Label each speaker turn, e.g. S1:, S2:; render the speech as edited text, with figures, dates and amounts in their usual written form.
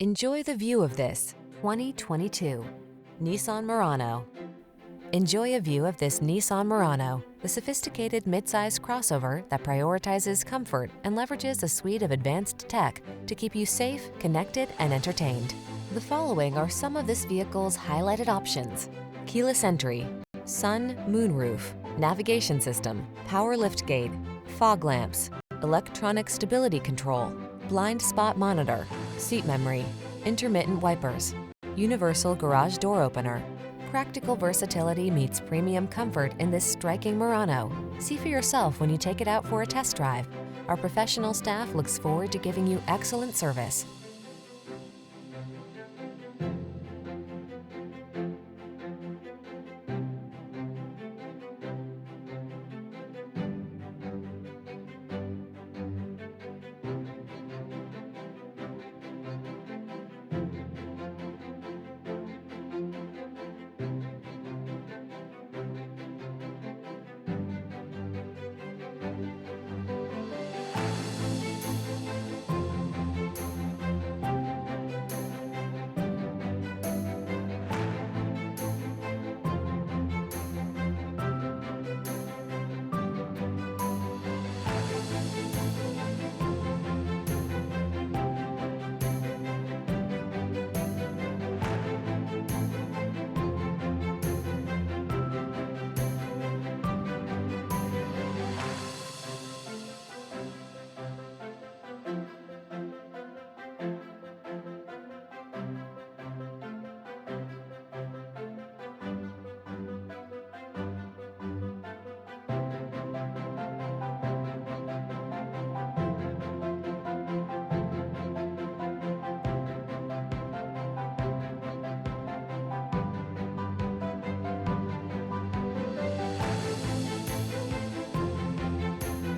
S1: Enjoy the view of this 2022 Nissan Murano. Enjoy a view of this Nissan Murano, the sophisticated midsize crossover that prioritizes comfort and leverages a suite of advanced tech to keep you safe, connected, and entertained. The following are some of this vehicle's highlighted options: keyless entry, sun, moonroof, navigation system, power liftgate, fog lamps, electronic stability control, blind spot monitor, seat memory, intermittent wipers, universal garage door opener. Practical versatility meets premium comfort in this striking Murano. See for yourself when you take it out for a test drive. Our professional staff looks forward to giving you excellent service.